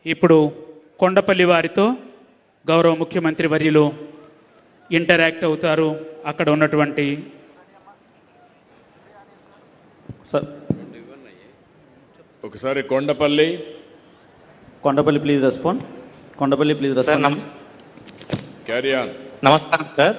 ఇప్పుడు కొండపల్లి వారితో గౌరవ ముఖ్యమంత్రి వర్యులు ఇంటరాక్ట్ అవుతారు. అక్కడ ఉన్నటువంటి ఒకసారి Kondapalli please respond. Kondapalli please respond. Carry on. నమస్కారం సార్,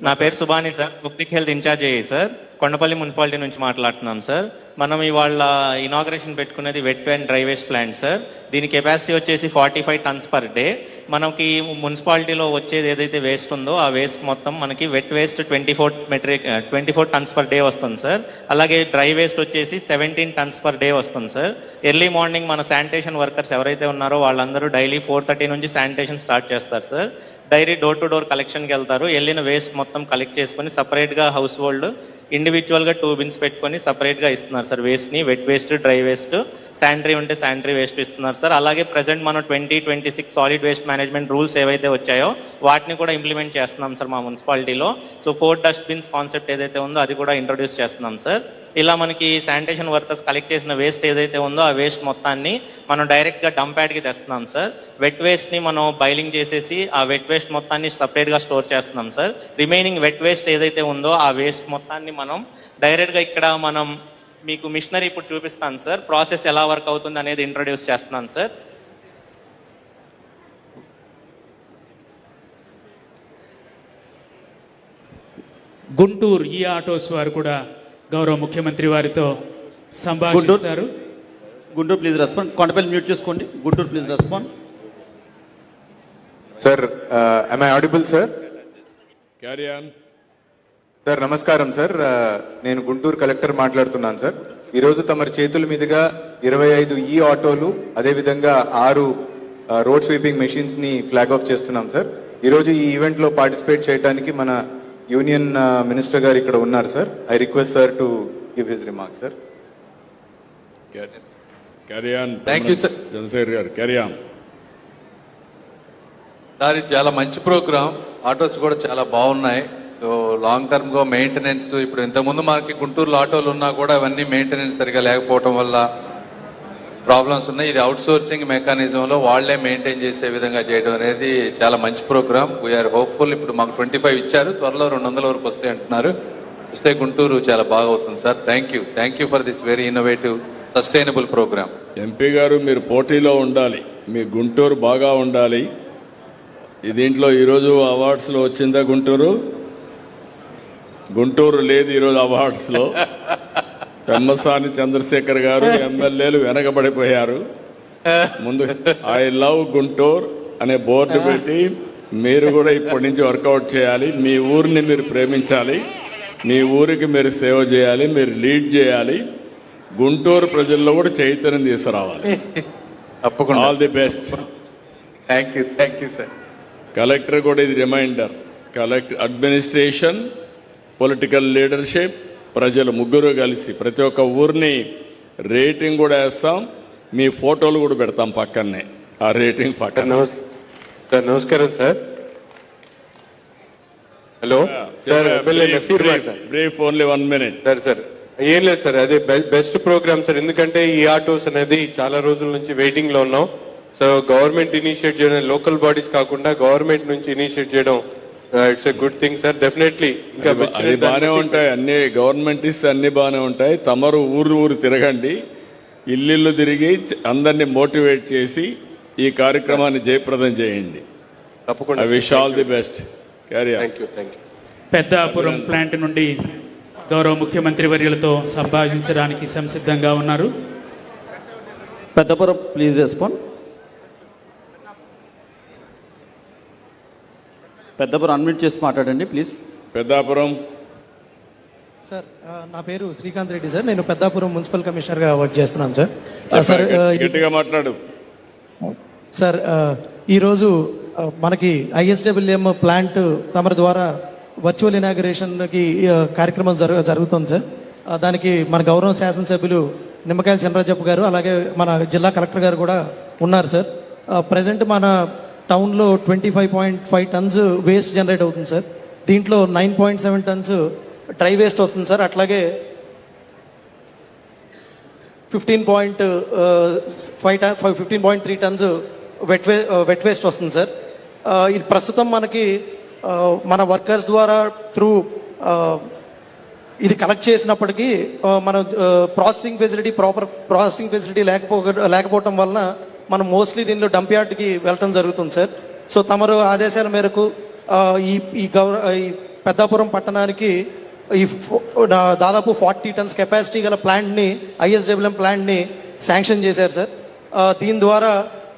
నా పేరు Subani sir, public health incharge అయ్యి సార్, కొండపల్లి మున్సిపాలిటీ నుంచి మాట్లాడుతున్నాం సార్. మనం ఇవాళ ఇనాగ్రేషన్ పెట్టుకునేది wet and dry waste plant sir. దీని కెపాసిటీ వచ్చేసి 45 టన్స్ పర్ డే. మనకి మున్సిపాలిటీలో వచ్చేది ఏదైతే వేస్ట్ ఉందో ఆ వేస్ట్ మొత్తం మనకి wet waste 24 tons per day వస్తుంది సార్. అలాగే డ్రై వేస్ట్ వచ్చేసి 17 టన్స్ పర్ డే వస్తుంది సార్. ఎర్లీ మార్నింగ్ మన శానిటేషన్ వర్కర్స్ ఎవరైతే ఉన్నారో వాళ్ళందరూ డైలీ 4:30 నుంచి శానిటేషన్ స్టార్ట్ చేస్తారు sir. Daily door to door కలెక్షన్కి వెళ్తారు. వెళ్ళిన వేస్ట్ మొత్తం కలెక్ట్ చేసుకొని సపరేట్గా హౌస్ హోల్డ్ ఇండివిజువల్గా 2 బిన్స్ పెట్టుకొని సపరేట్గా ఇస్తున్నారు సార్. వేస్ట్ని wet waste, dry waste, sanitary ఉంటే శానిటరీ వేస్ట్ ఇస్తున్నారు సార్. అలాగే ప్రజెంట్ మనం 2026 సాలిడ్ వేస్ట్ మేనేజ్మెంట్ రూల్స్ ఏవైతే వచ్చాయో వాటిని కూడా ఇంప్లిమెంట్ చేస్తున్నాం సార్ మా మున్సిపాలిటీలో. సో 4 డస్ట్ బిన్స్ కాన్సెప్ట్ ఏదైతే ఉందో అది కూడా ఇంట్రొడ్యూస్ చేస్తున్నాం సార్. ఇలా మనకి శానిటేషన్ వర్కర్స్ కలెక్ట్ చేసిన వేస్ట్ ఏదైతే ఉందో ఆ వేస్ట్ మొత్తాన్ని మనం డైరెక్ట్గా డంప్ యార్డ్కి తెస్తున్నాం సార్. వెట్ వేస్ట్ని మనం బైలింగ్ చేసేసి ఆ వెట్ వేస్ట్ మొత్తాన్ని సపరేట్గా స్టోర్ చేస్తున్నాం సార్. రిమైనింగ్ వెట్ వేస్ట్ ఏదైతే ఉందో ఆ వేస్ట్ మొత్తాన్ని మనం డైరెక్ట్గా ఇక్కడ మనం మీకు మిషనరీ ఇప్పుడు చూపిస్తాను సార్. ప్రాసెస్ ఎలా వర్క్ అవుతుంది అనేది ఇంట్రొడ్యూస్ చేస్తున్నాను సార్. గుంటూరు ఈ ఆటోస్ వారు కూడా గౌరవ ముఖ్యమంత్రి వారితో సంభాషిస్తారు. Guntur please respond. Kondapalli mute చేసుకోండి. Guntur please respond. Sir, am I audible, sir? Carry on. Sir నమస్కారం సార్, నేను గుంటూరు కలెక్టర్ మాట్లాడుతున్నాను సార్. ఈరోజు తమరి చేతుల మీదుగా 25 ఈ ఆటోలు అదేవిధంగా 6 రోడ్ స్వీపింగ్ మెషిన్స్ ని ఫ్లాగ్ ఆఫ్ చేస్తున్నాం సార్. ఈరోజు ఈ ఈవెంట్ లో పార్టిసిపేట్ చేయడానికి మన యూనియన్ మినిస్టర్ గారు ఇక్కడ ఉన్నారు sir. I request sir to give his remarks sir. Carry on. Thank you sir. Chandrashekar గారు క్యారీ ఆన్. సార్ ఇది చాలా మంచి ప్రోగ్రామ్. ఆటోస్ కూడా చాలా బాగున్నాయి. సో లాంగ్ టర్మ్ గా మెయింటెనెన్స్, ఇప్పుడు ఇంతకుముందు మనకి గుంటూరులో ఆటోలు ఉన్నా కూడా అవన్నీ మెయింటెనెన్స్ సరిగా లేకపోవడం వల్ల ప్రాబ్లమ్స్ ఉన్నాయి. ఇది అవుట్ సోర్సింగ్ మెకానిజంలో వాళ్లే మెయింటైన్ చేసే విధంగా చేయడం అనేది చాలా మంచి ప్రోగ్రామ్. We are hopeful. ఇప్పుడు మాకు 25 ఇచ్చారు, త్వరలో 200 వరకు వస్తాయి అంటున్నారు. వస్తే గుంటూరు చాలా బాగా అవుతుంది sir. Thank you for this very innovative sustainable programme. MP గారు మీరు పోటీలో ఉండాలి, మీ గుంటూరు బాగా ఉండాలి. దీంట్లో ఈరోజు అవార్డ్స్లో వచ్చిందా గుంటూరు? గుంటూరు లేదు ఈరోజు అవార్డ్స్లో. పెమ్మసాని చంద్రశేఖర్ గారు ఎమ్మెల్యేలు వెనకబడిపోయారు. ముందు ఐ లవ్ గుంటూరు అనే బోర్డు పెట్టి మీరు కూడా ఇప్పటి నుంచి వర్కౌట్ చేయాలి. మీ ఊరిని మీరు ప్రేమించాలి, మీ ఊరికి మీరు సేవ చేయాలి, మీరు లీడ్ చేయాలి. గుంటూరు ప్రజల్లో కూడా చైతన్యం తీసుకురావాలి. తప్పకుండా. All the best. Thank you sir. Collector కూడా ఇది reminder. Collector, administration, political leadership, ప్రజలు ముగ్గురు కలిసి ప్రతి ఒక్క ఊరిని రేటింగ్ కూడా వేస్తాం. మీ ఫోటోలు కూడా పెడతాం పక్కనే, ఆ రేటింగ్ పక్కన. సార్ నమస్కారం sir. Hello sir, brief only 1 minute. Sir ఏం లేదు సార్, అదే బెస్ట్ ప్రోగ్రామ్ సార్. ఎందుకంటే ఈ ఆటోస్ అనేది చాలా రోజుల నుంచి వెయిటింగ్ లో ఉన్నాం. సో గవర్నమెంట్ ఇనిషియేట్ చేయడం, లోకల్ బాడీస్ కాకుండా గవర్నమెంట్ నుంచి ఇనిషియేట్ చేయడం, it's a good thing sir. Definitely ఇంకా బాగానే ఉంటాయి అన్ని. గవర్నమెంట్ ఇస్తే అన్ని బాగానే ఉంటాయి. తమరు ఊరు తిరగండి, ఇల్లు తిరిగి అందరినీ మోటివేట్ చేసి ఈ కార్యక్రమాన్ని జయప్రదం చేయండి. తప్పకుండా. I wish all the best. Carry on. Thank you. Peddapuram plant నుండి గౌరవ ముఖ్యమంత్రి వర్యులతో సంభాషించడానికి సంసిద్ధంగా ఉన్నారు. Peddapuram please respond. Peddapuram unmute చేసి మాట్లాడండి ప్లీజ్. పెద్దాపురం. సార్ నా పేరు శ్రీకాంత్ రెడ్డి సార్. నేను పెద్దాపురం మున్సిపల్ కమిషనర్గా వర్క్ చేస్తున్నాను సార్. సార్ గట్టిగా మాట్లాడు సార్. ఈరోజు మనకి ఐఎస్డబ్ల్యూఎం ప్లాంట్ తమరి ద్వారా వర్చువల్ ఇనాగరేషన్కి కార్యక్రమం జరుగుతుంది సార్. దానికి మన గౌరవ శాసనసభ్యులు నిమ్మకాయల చంద్రజప్ప గారు అలాగే మన జిల్లా కలెక్టర్ గారు కూడా ఉన్నారు సార్. ప్రజెంట్ మన టౌన్లో 25.5 టన్స్ వేస్ట్ జనరేట్ అవుతుంది సార్. దీంట్లో 9.7 టన్స్ డ్రై వేస్ట్ వస్తుంది సార్. అట్లాగే 15.3 టన్స్ వెట్ వేస్ట్ వస్తుంది సార్. ఇది ప్రస్తుతం మనకి మన వర్కర్స్ ద్వారా త్రూ ఇది కలెక్ట్ చేసినప్పటికీ మన ప్రాసెసింగ్ ఫెసిలిటీ లేకపోవటం వలన మనం మోస్ట్లీ దీనిలో డంప్ యార్డ్కి వెళ్ళటం జరుగుతుంది సార్. సో తమరు ఆదేశాల మేరకు ఈ పెద్దాపురం పట్టణానికి దాదాపు 40 టన్స్ కెపాసిటీ గల ప్లాంట్ని, ISWM ప్లాంట్ని శాంక్షన్ చేశారు సార్. దీని ద్వారా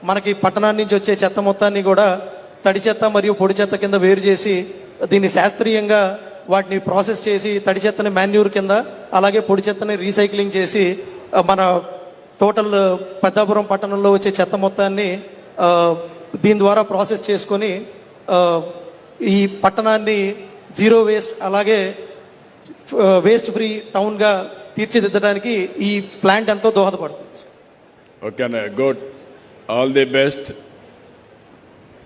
మనకి పట్టణాన్ని నుంచి వచ్చే చెత్త మొత్తాన్ని కూడా తడి చెత్త మరియు పొడి చెత్త కింద వేరు చేసి దీన్ని శాస్త్రీయంగా వాటిని ప్రాసెస్ చేసి తడి చెత్తని మాన్యూర్ కింద, అలాగే పొడి చెత్తని రీసైక్లింగ్ చేసి మన టోటల్ పెద్దాపురం పట్టణంలో వచ్చే చెత్త మొత్తాన్ని దీని ద్వారా ప్రాసెస్ చేసుకొని ఈ పట్టణాన్ని జీరో వేస్ట్ అలాగే వేస్ట్ ఫ్రీ టౌన్గా తీర్చిదిద్దడానికి ఈ ప్లాంట్ ఎంతో దోహదపడుతుంది. ఓకేనా, గుడ్, ఆల్ ది బెస్ట్.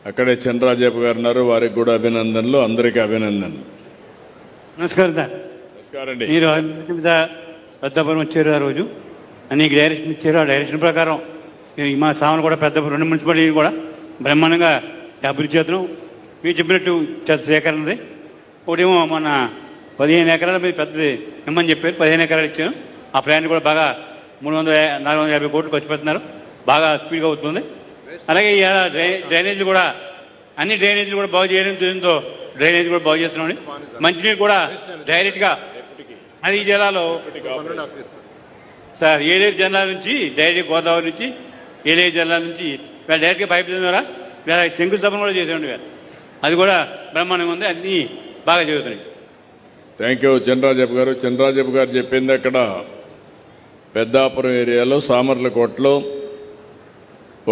అక్కడే చంద్రరాజప్ప గారు ఉన్నారు, వారికి కూడా అభినందనలు, అందరికీ అభినందనలు. నమస్కారం సార్. నమస్కారం అండి. మీరు మీద పెద్దపురం వచ్చారు, ఆ రోజు అనేక డైరెక్షన్ ఇచ్చారు. ఆ డైరెక్షన్ ప్రకారం మా సామాను కూడా పెద్దపురం 2 మున్సిపాలిటీ కూడా బ్రహ్మాండంగా అభివృద్ధి చేస్తున్నాం. మీరు చెప్పినట్టు చెత్త సేకరణది ఒకటేమో మన 15 ఎకరాల మీద పెద్దది ఇమ్మని చెప్పారు, 15 ఎకరాలు ఇచ్చాను. ఆ ప్లాన్ కూడా బాగా 450 కోట్లు ఖర్చు పెడుతున్నారు, బాగా స్పీడ్గా అవుతుంది. అలాగే ఈ డ్రైనేజీలు కూడా అన్ని డ్రైనేజీలు కూడా బాగు చేయడం, దీంతో డ్రైనేజ్ కూడా బాగు చేస్తున్నాం. మంచినీరు కూడా డైరెక్ట్గా అది ఈ జిల్లాలో సార్ ఏలేరు జిల్లా నుంచి డైరెక్ట్ గోదావరి నుంచి ఏలేరు జిల్లా నుంచి డైరెక్ట్గా పైప్ ద్వారా శంకుస్థాపన కూడా చేసేవాడి. అది కూడా బ్రహ్మాండంగా ఉంది, అన్నీ బాగా జరుగుతున్నాయి. థ్యాంక్ యూ చంద్రరాజప్ప గారు. చంద్రరాజప్ప గారు చెప్పింది అక్కడ పెద్దాపురం ఏరియాలో సామర్లకోటలో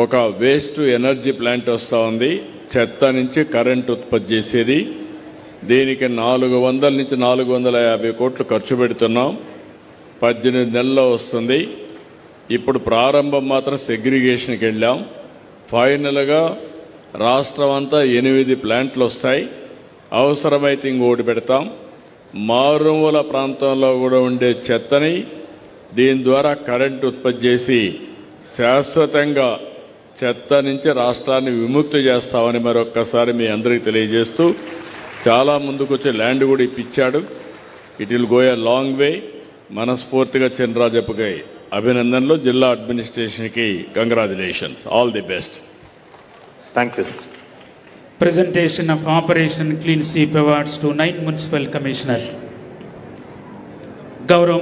ఒక వేస్ట్ ఎనర్జీ ప్లాంట్ వస్తూ ఉంది, చెత్త నుంచి కరెంట్ ఉత్పత్తి చేసేది. దీనికి 400 నుంచి 450 కోట్లు ఖర్చు పెడుతున్నాం. 18 నెలల్లో వస్తుంది. ఇప్పుడు ప్రారంభం మాత్రం సెగ్రిగేషన్కి వెళ్ళాం. ఫైనల్గా రాష్ట్రం అంతా 8 ప్లాంట్లు వస్తాయి. అవసరమైతే ఇంకోటి పెడతాం. మారుమూల ప్రాంతంలో కూడా ఉండే చెత్తని దీని ద్వారా కరెంటు ఉత్పత్తి చేసి శాశ్వతంగా చెత్త నుంచి రాష్ట్రాన్ని విముక్తి చేస్తామని మరొక్కసారి మీ అందరికీ తెలియజేస్తూ, చాలా ముందుకు వచ్చి ల్యాండ్ కూడా ఇప్పించాడు. It will go a long way. మనస్ఫూర్తిగా చంద్రరాజప్పకి అభినందనలు, జిల్లా అడ్మినిస్ట్రేషన్కి congratulations, all the best. Thank you sir. Presentation of Operation Clean Sweep Awards to 9 municipal commissioners. గౌరవ